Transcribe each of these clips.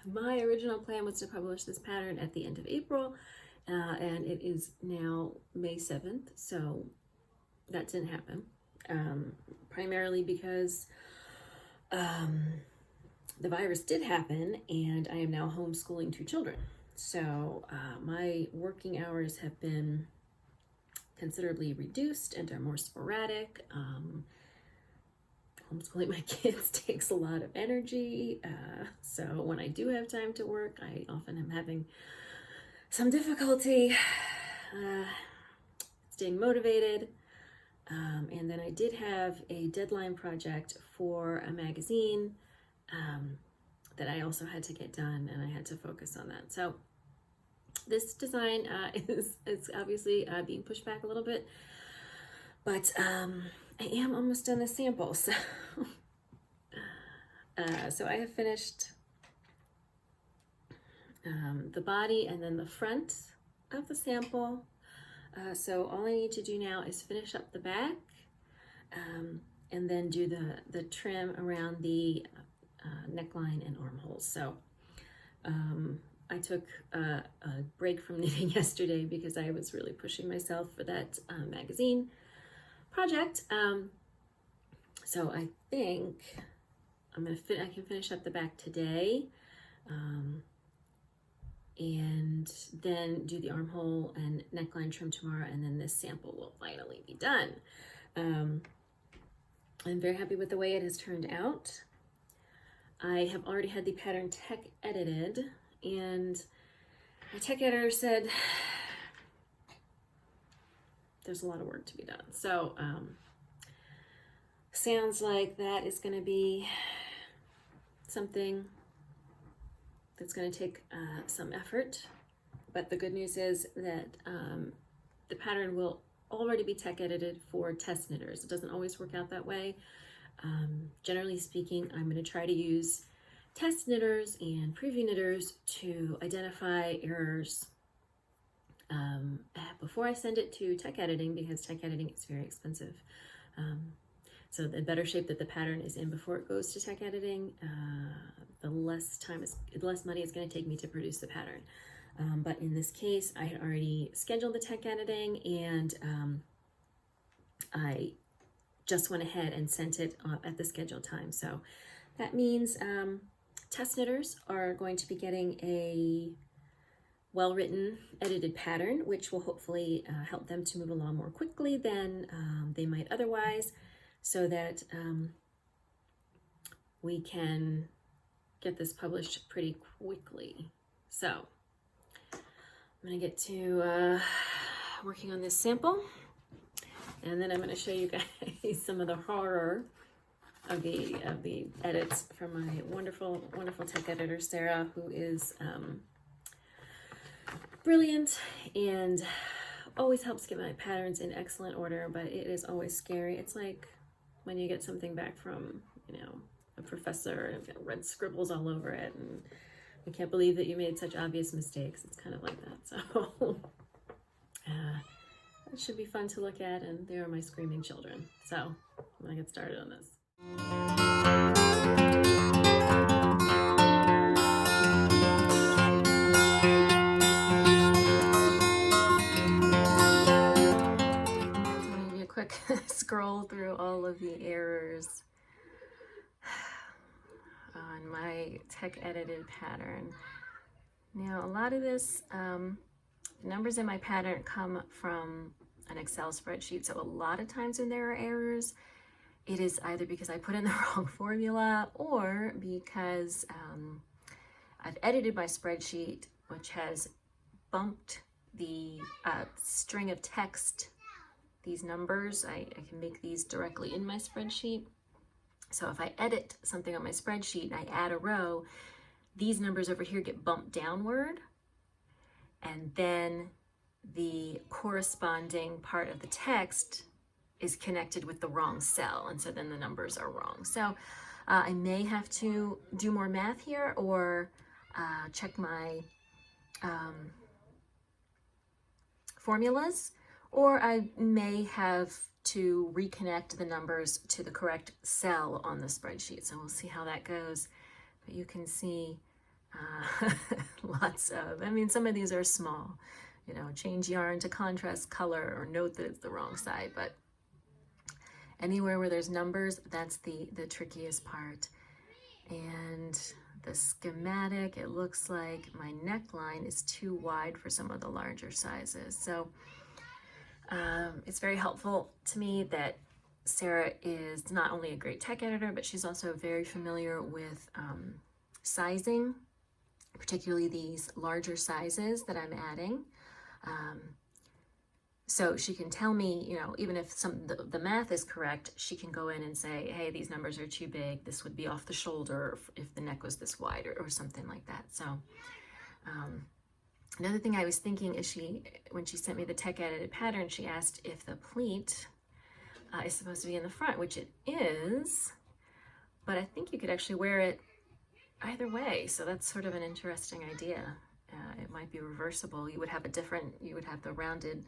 My original plan was to publish this pattern at the end of April, and it is now May 7th, so that didn't happen. Primarily because the virus did happen, and I am now homeschooling 2 children. So my working hours have been considerably reduced and are more sporadic. Homeschooling my kids takes a lot of energy, so when I do have time to work, I often am having some difficulty staying motivated. And then I did have a deadline project for a magazine that I also had to get done, and I had to focus on that. So this design is obviously being pushed back a little bit, but I am almost done the sample. So, so I have finished the body and then the front of the sample. So all I need to do now is finish up the back and then do the trim around the neckline and armholes. So I took a break from knitting yesterday because I was really pushing myself for that magazine project. So I think I can finish up the back today, and then do the armhole and neckline trim tomorrow, and then this sample will finally be done. I'm very happy with the way it has turned out. I have already had the pattern tech edited, and my tech editor said there's a lot of work to be done. So sounds like that is going to be something that's going to take some effort, but the good news is that the pattern will already be tech edited for test knitters. It doesn't always work out that way. Generally speaking, I'm going to try to use test knitters and preview knitters to identify errors before I send it to tech editing, because tech editing is very expensive. So the better shape that the pattern is in before it goes to tech editing, the less money it's going to take me to produce the pattern. But in this case, I had already scheduled the tech editing, and I just went ahead and sent it at the scheduled time. So that means test knitters are going to be getting a well-written, edited pattern, which will hopefully help them to move along more quickly than they might otherwise, so that we can get this published pretty quickly. So I'm gonna get to working on this sample, and then I'm gonna show you guys some of the horror of the edits from my wonderful tech editor, Sarah, who is brilliant and always helps get my patterns in excellent order, but it is always scary. It's like when you get something back from, a professor and you've got red scribbles all over it, and you can't believe that you made such obvious mistakes. It's kind of like that. So it should be fun to look at, and there are my screaming children. So I'm gonna get started on this. Quick scroll through all of the errors on my tech edited pattern. Now, a lot of this, the numbers in my pattern come from an Excel spreadsheet. So a lot of times when there are errors, it is either because I put in the wrong formula, or because I've edited my spreadsheet, which has bumped the string of text. These numbers, I can make these directly in my spreadsheet. So if I edit something on my spreadsheet and I add a row, these numbers over here get bumped downward, and then the corresponding part of the text is connected with the wrong cell, and so then the numbers are wrong. So I may have to do more math here, or check my formulas, or I may have to reconnect the numbers to the correct cell on the spreadsheet. So we'll see how that goes. But you can see Lots of, I mean, some of these are small, you know, change yarn to contrast color or note that it's the wrong side, but anywhere where there's numbers, that's the trickiest part. And the schematic, it looks like my neckline is too wide for some of the larger sizes. So it's very helpful to me that Sarah is not only a great tech editor, but she's also very familiar with sizing, particularly these larger sizes that I'm adding. So she can tell me, you know, even if the math is correct, she can go in and say, hey, these numbers are too big. This would be off the shoulder if the neck was this wide, or something like that. So another thing I was thinking is when she sent me the tech edited pattern, she asked if the pleat is supposed to be in the front, which it is, but I think you could actually wear it either way. So that's sort of an interesting idea. It might be reversible. You would have the rounded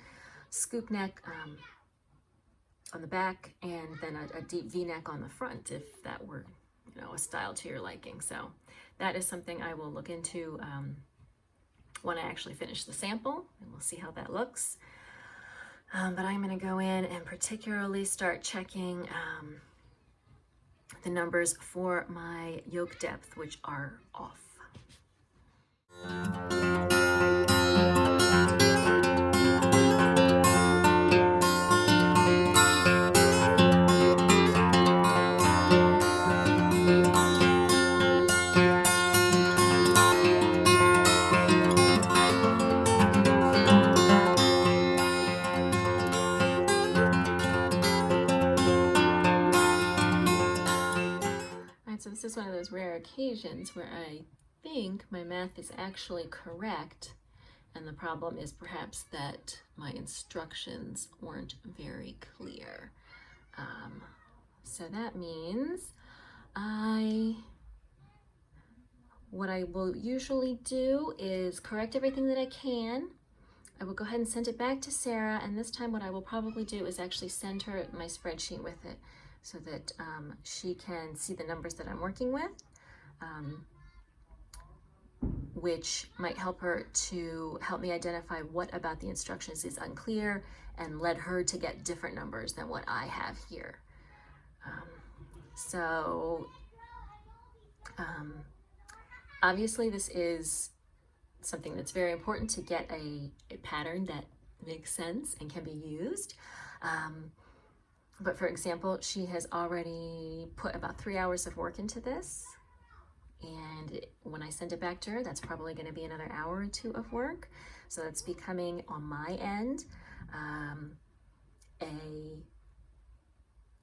scoop neck on the back, and then a deep V-neck on the front, if that were, you know, a style to your liking. So that is something I will look into when I actually finish the sample, and we'll see how that looks. But I'm going to go in and particularly start checking the numbers for my yoke depth, which are off. So this is one of those rare occasions where I think my math is actually correct, and the problem is perhaps that my instructions weren't very clear. So that means what I will usually do is correct everything that I can. I will go ahead and send it back to Sarah, and this time what I will probably do is actually send her my spreadsheet with it, so that she can see the numbers that I'm working with, which might help her to help me identify what about the instructions is unclear and led her to get different numbers than what I have here. Obviously this is something that's very important to get a pattern that makes sense and can be used. But for example, she has already put about 3 hours of work into this. And when I send it back to her, that's probably going to be another hour or two of work. So that's becoming, on my end, a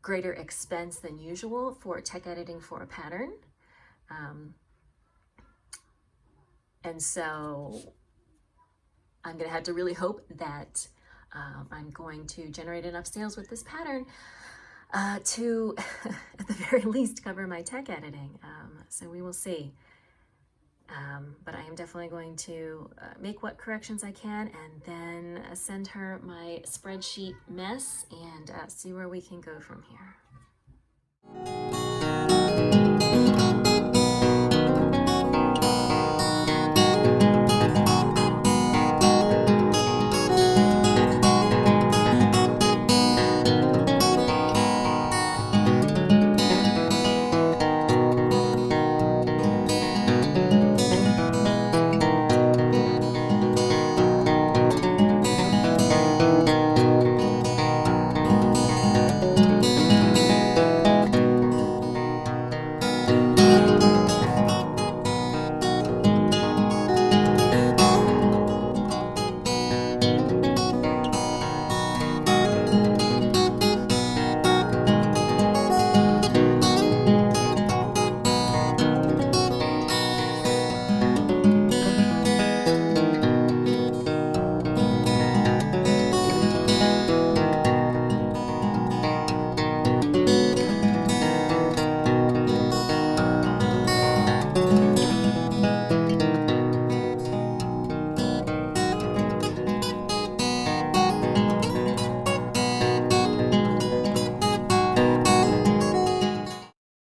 greater expense than usual for tech editing for a pattern. And so I'm going to have to really hope that I'm going to generate enough sales with this pattern to, at the very least, cover my tech editing. So we will see. But I am definitely going to make what corrections I can, and then send her my spreadsheet mess and see where we can go from here.